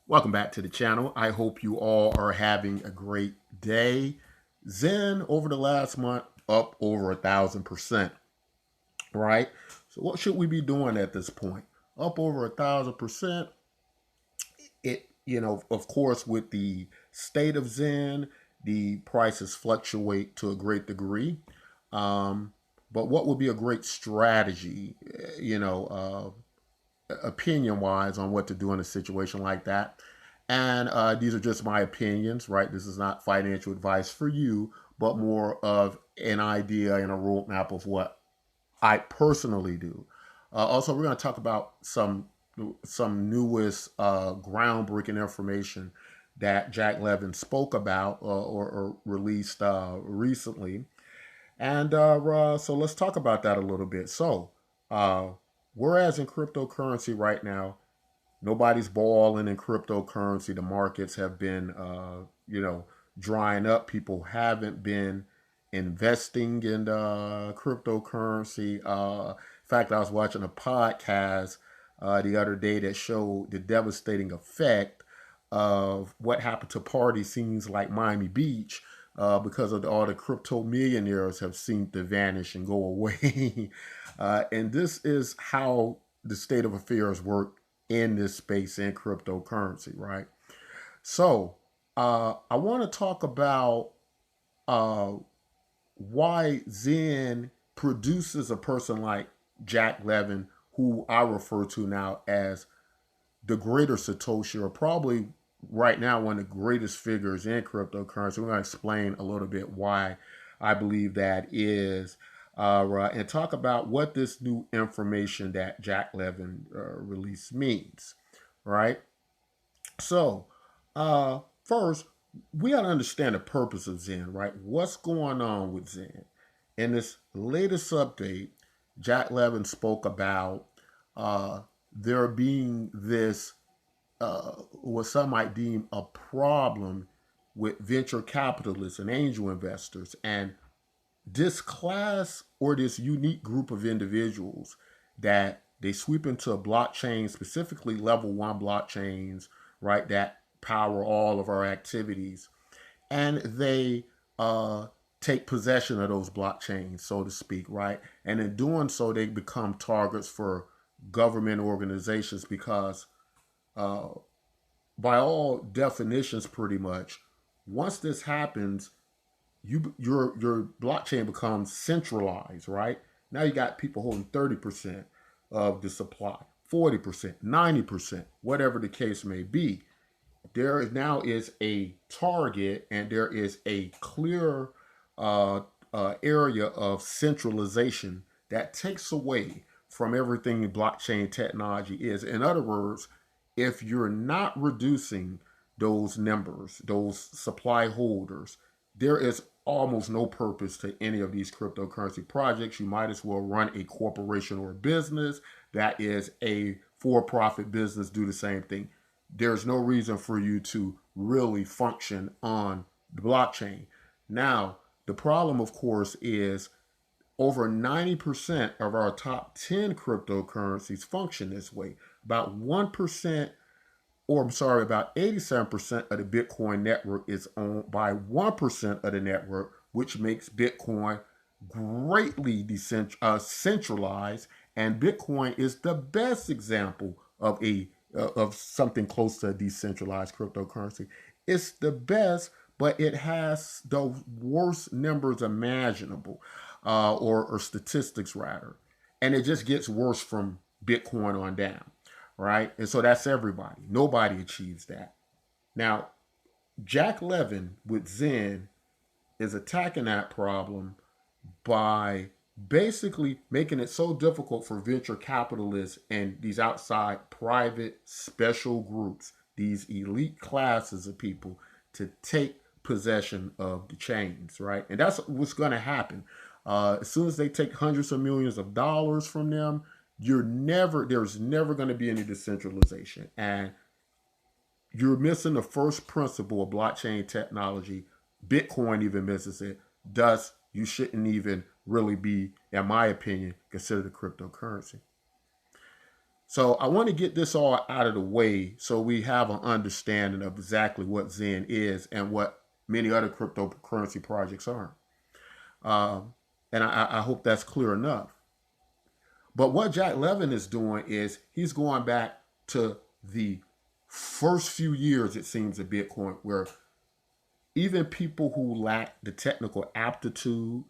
Welcome back to the channel. I hope you all are having a great day. Zen over the last month up over 1,000%, right? So what should we be doing at this point? Up over 1,000%. Of course, with the state of Zen, the prices fluctuate to a great degree. Um, but what would be a great strategy, opinion wise, on what to do in a situation like that? And these are just my opinions, right? This is not financial advice for you, but more of an idea and a roadmap of what I personally do. Also, we're going to talk about some newest groundbreaking information that Jack Levin spoke about or released recently. And so let's talk about that a little bit. So, uh, whereas in cryptocurrency right now, nobody's balling in cryptocurrency. The markets have been, drying up. People haven't been investing in cryptocurrency. In fact, I was watching a podcast the other day that showed the devastating effect of what happened to party scenes like Miami Beach because of all the crypto millionaires have seemed to vanish and go away. And this is how the state of affairs work in this space in cryptocurrency, right? So I want to talk about uh, why Zen produces a person like Jack Levin, who I refer to now as the greater Satoshi, or probably right now one of the greatest figures in cryptocurrency. We're going to explain a little bit why I believe that is, and talk about what this new information that Jack Levin released means, right? So, first, we got to understand the purpose of Zen, right? What's going on with Zen? In this latest update, Jack Levin spoke about there being this, what some might deem a problem with venture capitalists and angel investors. And this class or this unique group of individuals that they sweep into a blockchain, specifically level one blockchains, right, that power all of our activities, and they take possession of those blockchains, so to speak, right? And in doing so, they become targets for government organizations because, uh, by all definitions, pretty much, once this happens, your blockchain becomes centralized, right? Now you got people holding 30% of the supply, 40%, 90%, whatever the case may be. There now is a target and there is a clear area of centralization that takes away from everything blockchain technology is. In other words, if you're not reducing those numbers, those supply holders, there is almost no purpose to any of these cryptocurrency projects. You might as well run a corporation or a business that is a for profit business, do the same thing. There's no reason for you to really function on the blockchain. Now, the problem, of course, is over 90% of our top 10 cryptocurrencies function this way. About 1%, or I'm sorry, about 87% of the Bitcoin network is owned by 1% of the network, which makes Bitcoin greatly centralized. And Bitcoin is the best example of something close to a decentralized cryptocurrency. It's the best, but it has the worst numbers imaginable, or statistics rather, and it just gets worse from Bitcoin on down, right? And so that's everybody. Nobody achieves that. Now, Jack Levin with Zen is attacking that problem by basically making it so difficult for venture capitalists and these outside private special groups, these elite classes of people, to take possession of the chains, right? And that's what's going to happen. As soon as they take hundreds of millions of dollars from them, there's never going to be any decentralization. And you're missing the first principle of blockchain technology. Bitcoin even misses it. Thus, you shouldn't even really be, in my opinion, considered a cryptocurrency. So I want to get this all out of the way so we have an understanding of exactly what Zen is and what many other cryptocurrency projects are. Um, and I hope that's clear enough. But what Jack Levin is doing is he's going back to the first few years, it seems, of Bitcoin, where even people who lack the technical aptitude,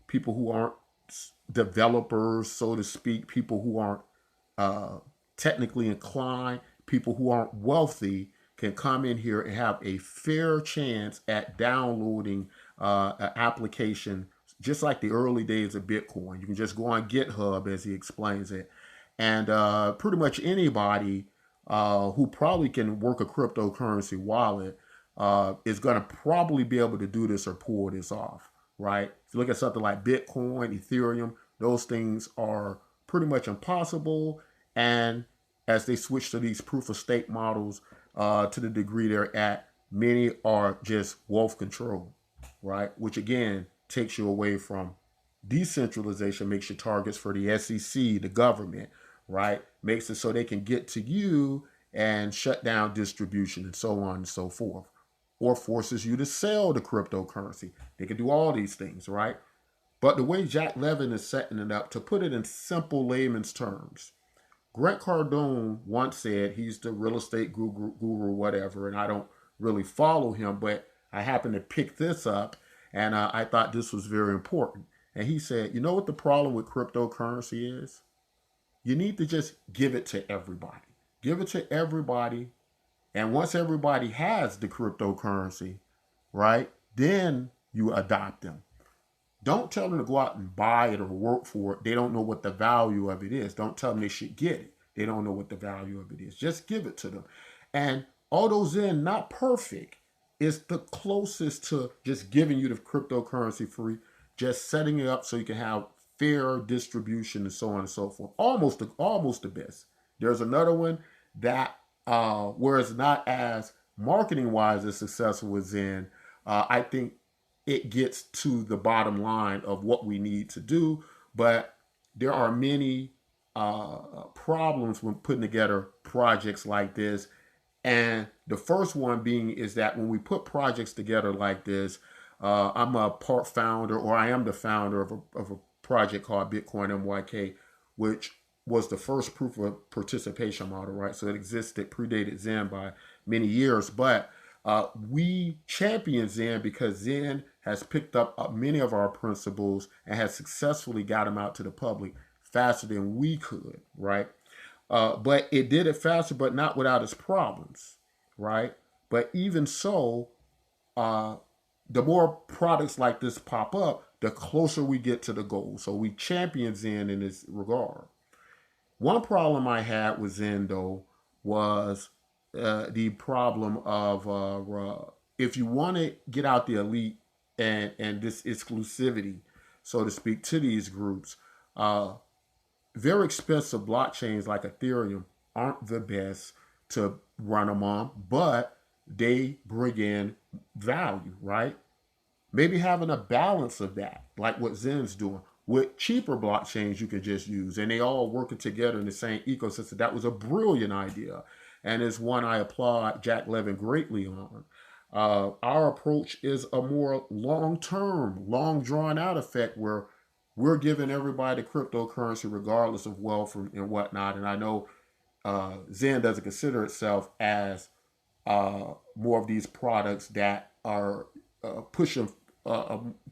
people who aren't developers, so to speak, people who aren't uh, technically inclined, people who aren't wealthy can come in here and have a fair chance at downloading an application, just like the early days of Bitcoin. You can just go on GitHub, as he explains it, and pretty much anybody who probably can work a cryptocurrency wallet is going to probably be able to do this or pull this off, right? If you look at something like Bitcoin, Ethereum, those things are pretty much impossible. And as they switch to these proof of stake models, to the degree they're at, many are just wealth control, right? Which again takes you away from decentralization, makes you targets for the SEC, the government, right? Makes it so they can get to you and shut down distribution and so on and so forth, or forces you to sell the cryptocurrency. They can do all these things, right? But the way Jack Levin is setting it up, to put it in simple layman's terms, Grant Cardone once said, he's the real estate guru, whatever, and I don't really follow him, but I happened to pick this up, and I thought this was very important. And he said, you know what the problem with cryptocurrency is? You need to just give it to everybody. Give it to everybody, and once everybody has the cryptocurrency, right, then you adopt them. Don't tell them to go out and buy it or work for it. They don't know what the value of it is. Don't tell them they should get it. They don't know what the value of it is. Just give it to them. And although Zen not perfect, is the closest to just giving you the cryptocurrency free, just setting it up so you can have fair distribution and so on and so forth. Almost the best. There's another one that where it's not as marketing wise as successful as Zen. I think it gets to the bottom line of what we need to do. But there are many problems when putting together projects like this. And the first one being is that when we put projects together like this, I'm a part founder, or I am the founder of a project called Bitcoin MYK, which was the first proof of participation model, right? So it existed, predated Zen by many years, but we champion Zen because Zen has picked up many of our principles and has successfully got them out to the public faster than we could, right? But it did it faster, but not without its problems, right? But even so, uh, the more products like this pop up, the closer we get to the goal. So we champion Zen in this regard. One problem I had with Zen, though, was the problem of if you want to get out the elite and this exclusivity, so to speak, to these groups, uh, very expensive blockchains like Ethereum aren't the best to run them on, but they bring in value, right? Maybe having a balance of that, like what Zen's doing. With cheaper blockchains, you can just use, and they all working together in the same ecosystem. That was a brilliant idea, and it's one I applaud Jack Levin greatly on. Our approach is a more long-term, long drawn-out effect where we're giving everybody cryptocurrency regardless of wealth and whatnot. And I know Zen doesn't consider itself as more of these products that are pushing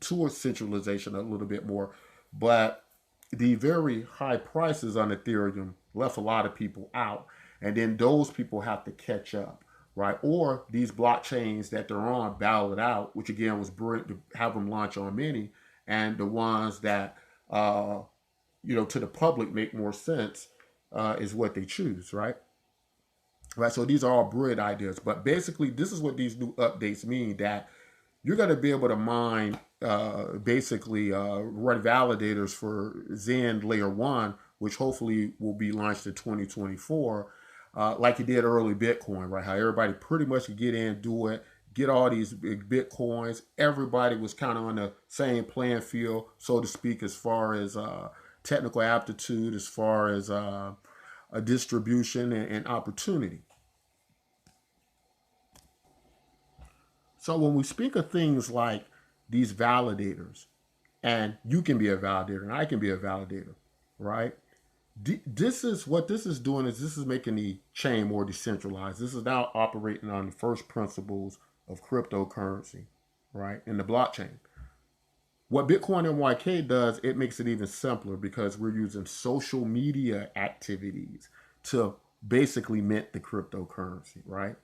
towards centralization a little bit more. But the very high prices on Ethereum left a lot of people out. And then those people have to catch up, right? Or these blockchains that they're on battle it out, which again was brilliant to have them launch on many. And the ones that, to the public make more sense is what they choose, right? Right. So these are all brilliant ideas. But basically, this is what these new updates mean, that you're going to be able to mine, run validators for Zen Layer 1, which hopefully will be launched in 2024, like you did early Bitcoin, right? How everybody pretty much could get in, do it, get all these big Bitcoins. Everybody was kind of on the same playing field, so to speak, as far as technical aptitude, as far as a distribution and opportunity. So when we speak of things like these validators, and you can be a validator and I can be a validator, right? This is what this is doing is this is making the chain more decentralized. This is now operating on the first principles of cryptocurrency, right? In the blockchain. What Bitcoin NYK does, it makes it even simpler because we're using social media activities to basically mint the cryptocurrency, right?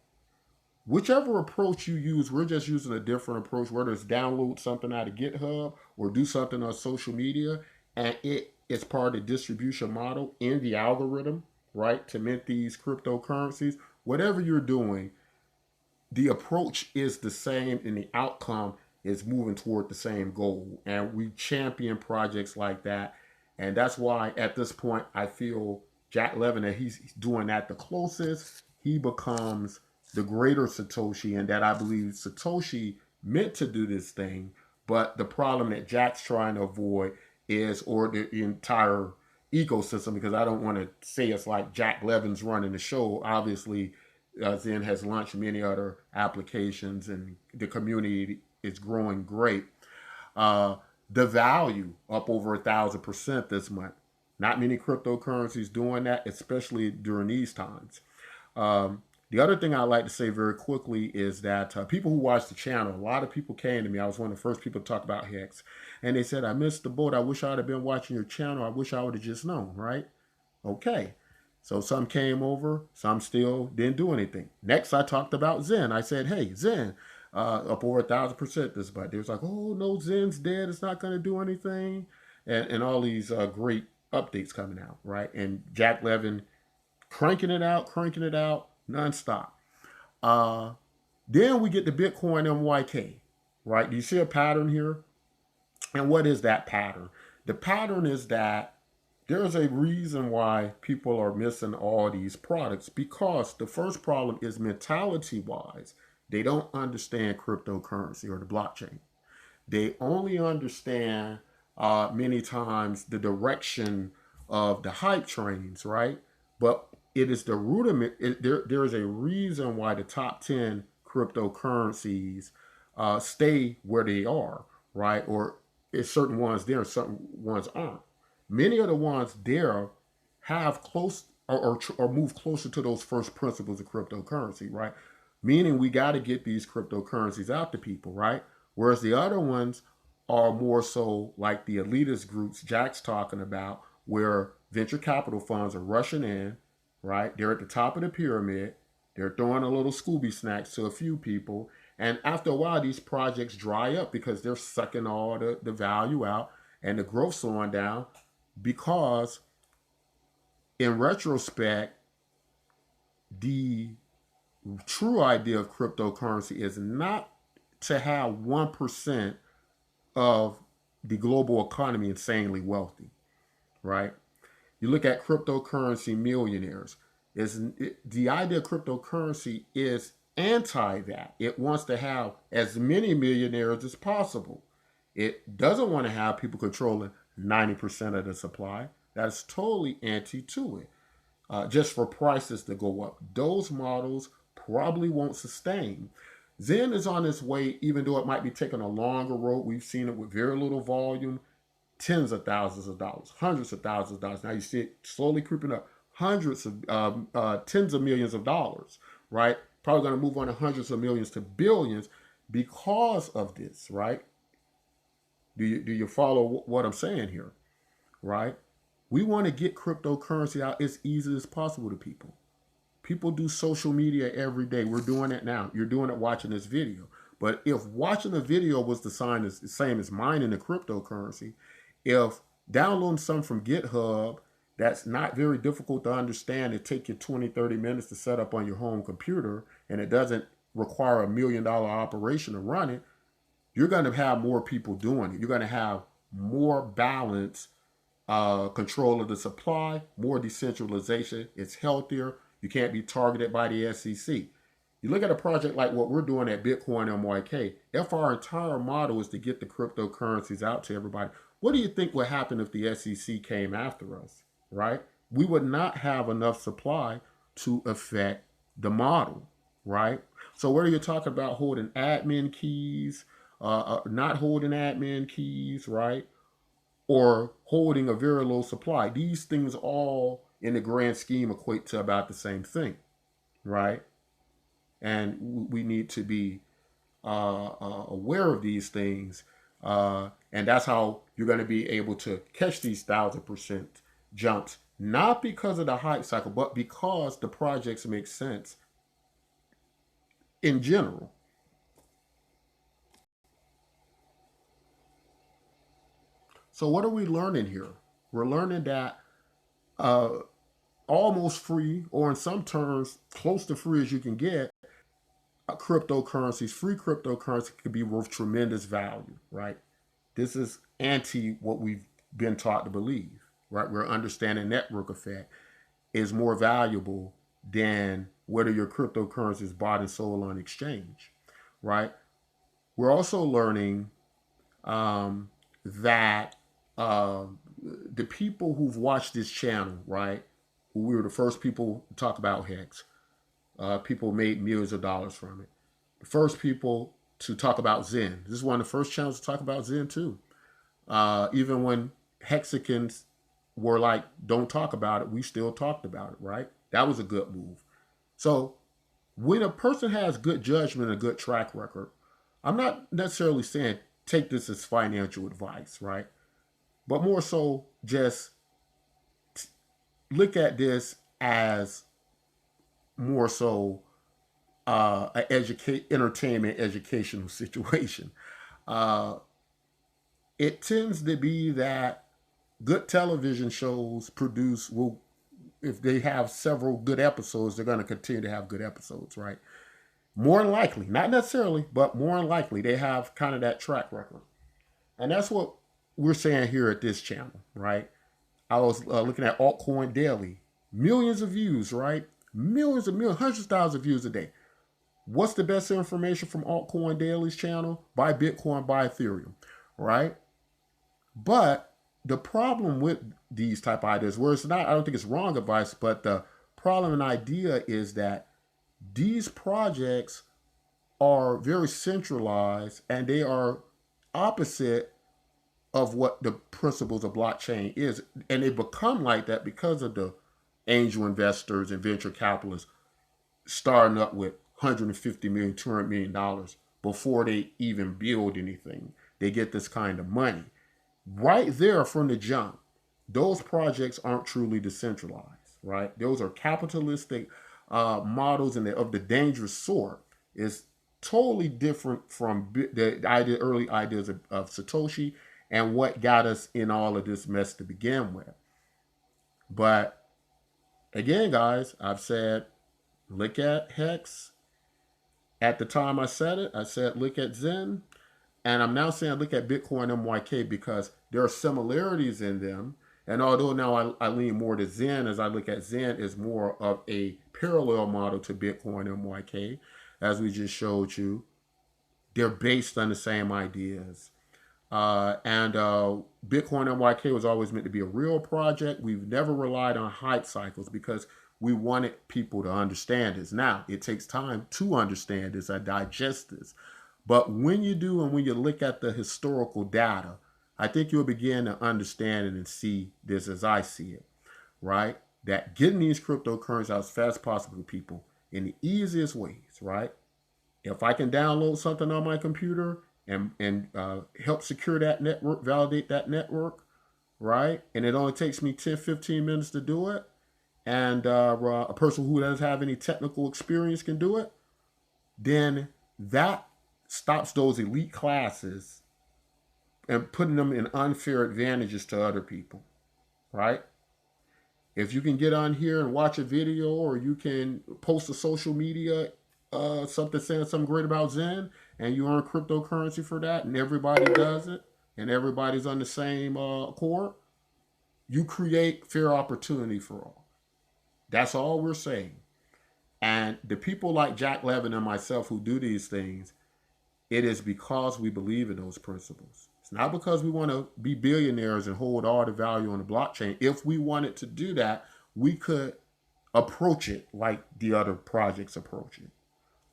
Whichever approach you use, we're just using a different approach, whether it's download something out of GitHub or do something on social media, and it is part of the distribution model in the algorithm, right, to mint these cryptocurrencies. Whatever you're doing, the approach is the same and the outcome is moving toward the same goal. And we champion projects like that. And that's why at this point, I feel Jack Levin, that he's doing that the closest. He becomes the greater Satoshi, and that I believe Satoshi meant to do this thing. But the problem that Jack's trying to avoid is, or the entire ecosystem, because I don't want to say it's like Jack Levin's running the show. Obviously, Zen has launched many other applications, and the community is growing great. Uh, the value up over 1,000% this month. Not many cryptocurrencies doing that, especially during these times. Um, the other thing I'd like to say very quickly is that people who watch the channel, a lot of people came to me. I was one of the first people to talk about Hex. And they said, I missed the boat. I wish I'd have been watching your channel. I wish I would have just known, right? Okay. So some came over, some still didn't do anything. Next, I talked about Zen. I said, hey, Zen, up over 1,000% this month. They was like, oh, no, Zen's dead. It's not going to do anything. And all these great updates coming out, right? And Jack Levin cranking it out, nonstop. Uh, then we get the Bitcoin MYK, right? Do you see a pattern here? And what is that pattern? The pattern is that there's a reason why people are missing all these products, because the first problem is mentality wise. They don't understand cryptocurrency or the blockchain. They only understand many times the direction of the hype trains, right? But it is the rudiment. There is a reason why the top 10 cryptocurrencies stay where they are, right? Or it's certain ones there, certain ones aren't. Many of the ones there have close or move closer to those first principles of cryptocurrency, right? Meaning we got to get these cryptocurrencies out to people, right? Whereas the other ones are more so like the elitist groups Jack's talking about, where venture capital funds are rushing in, right? They're at the top of the pyramid. They're throwing a little Scooby snacks to a few people. And after a while, these projects dry up because they're sucking all the value out and the growth slowing down, because in retrospect, the true idea of cryptocurrency is not to have 1% of the global economy insanely wealthy, right? You look at cryptocurrency millionaires. The idea of cryptocurrency is anti that. It wants to have as many millionaires as possible. It doesn't want to have people controlling 90% of the supply. That's totally anti to it. Just for prices to go up. Those models probably won't sustain. Zen is on its way, even though it might be taking a longer road. We've seen it with very little volume, tens of thousands of dollars, hundreds of thousands of dollars. Now you see it slowly creeping up, hundreds of, tens of millions of dollars, right? Probably going to move on to hundreds of millions to billions because of this, right? Do you follow what I'm saying here, right? We want to get cryptocurrency out as easy as possible to people. People do social media every day. We're doing it now. You're doing it watching this video. But if watching a video was the same as mining the cryptocurrency, if downloading something from GitHub that's not very difficult to understand, it take you 20, 30 minutes to set up on your home computer, and it doesn't require $1 million operation to run it, you're going to have more people doing it. You're going to have more balance, control of the supply, more decentralization. It's healthier. You can't be targeted by the SEC. You look at a project like what we're doing at Bitcoin MYK, if our entire model is to get the cryptocurrencies out to everybody, what do you think would happen if the SEC came after us, right? we would not have enough supply to affect the model, right? So whether you're talking about holding admin keys, not holding admin keys, right? Or holding a very low supply, these things all in the grand scheme equate to about the same thing, right? And we need to be aware of these things. And that's how you're going to be able to catch these 1,000% jumps, not because of the hype cycle, but because the projects make sense in general. So, what are we learning here? We're learning that uh, almost free, or in some terms, close to free as you can get, cryptocurrencies, free cryptocurrency could be worth tremendous value, right? This is anti what we've been taught to believe, right? We're understanding network effect is more valuable than whether your cryptocurrency is bought and sold on exchange, right? We're also learning that the people who've watched this channel, right? We were the first people to talk about Hex. People made millions of dollars from it. The first people to talk about Zen. This is one of the first channels to talk about Zen too. Even when Hexicans were like, don't talk about it, we still talked about it, right? That was a good move. So when a person has good judgment and a good track record, I'm not necessarily saying take this as financial advice, right? But more so just look at this as more so an entertainment educational situation. Uh, it tends to be that good television shows produce will if they have several good episodes, they're going to continue to have good episodes, right? More than likely, not necessarily, but more than likely, they have kind of that track record. And that's what we're saying here at this channel, right? I was looking at Altcoin Daily, millions of views, right? Millions, hundreds of thousands of views a day. What's the best information from Altcoin Daily's channel? Buy Bitcoin, buy Ethereum, right? But the problem with these type of ideas, where it's not, I don't think it's wrong advice, but the problem and idea is that these projects are very centralized and they are opposite of what the principles of blockchain is. And they become like that because of the angel investors and venture capitalists starting up with 150 million, $200 million before they even build anything. They get this kind of money. Right there from the jump, those projects aren't truly decentralized, right? Those are capitalistic models and of the dangerous sort. It's totally different from the early ideas of Satoshi and what got us in all of this mess to begin with. But again, guys, I've said look at Hex. At the time I said it, I said look at Zen. And I'm now saying look at Bitcoin MYK because there are similarities in them. And although now I lean more to Zen, as I look at Zen as more of a parallel model to Bitcoin MYK, as we just showed you, they're based on the same ideas. And Bitcoin MYK was always meant to be a real project. We've never relied on hype cycles because we wanted people to understand this. Now, it takes time to understand this and digest this. But when you do and when you look at the historical data, I think you'll begin to understand it and see this as I see it, right? That getting these cryptocurrencies out as fast as possible to people in the easiest ways, right? If I can download something on my computer and help secure that network, validate that network, right? And it only takes me 10, 15 minutes to do it. And a person who doesn't have any technical experience can do it. Then that stops those elite classes and putting them in unfair advantages to other people, right? If you can get on here and watch a video or you can post a social media something saying something great about Zen and you earn cryptocurrency for that and everybody does it and everybody's on the same accord, you create fair opportunity for all. That's all we're saying. And the people like Jack Levin and myself who do these things, it is because we believe in those principles. It's not because we want to be billionaires and hold all the value on the blockchain. If we wanted to do that, we could approach it like the other projects approach it.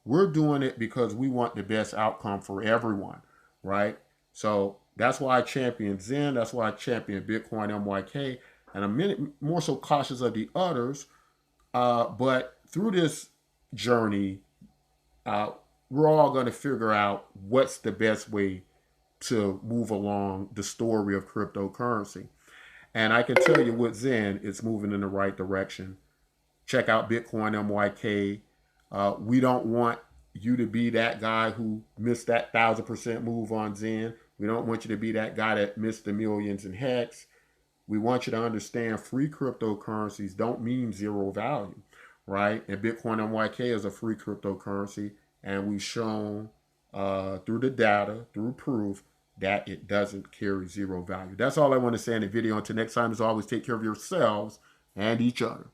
We're doing it because we want the best outcome for everyone, right? So that's why I champion Zen. That's why I champion Bitcoin MYK. And I'm more so cautious of the others. But through this journey, uh, we're all going to figure out what's the best way to move along the story of cryptocurrency. And I can tell you with Zen, it's moving in the right direction. Check out Bitcoin MYK. We don't want you to be that guy who missed that 1,000% move on Zen. We don't want you to be that guy that missed the millions in Hex. We want you to understand free cryptocurrencies don't mean zero value, right? And Bitcoin MYK is a free cryptocurrency, and we've shown through the data, through proof, that it doesn't carry zero value. That's all I want to say in the video. Until next time, as always, take care of yourselves and each other.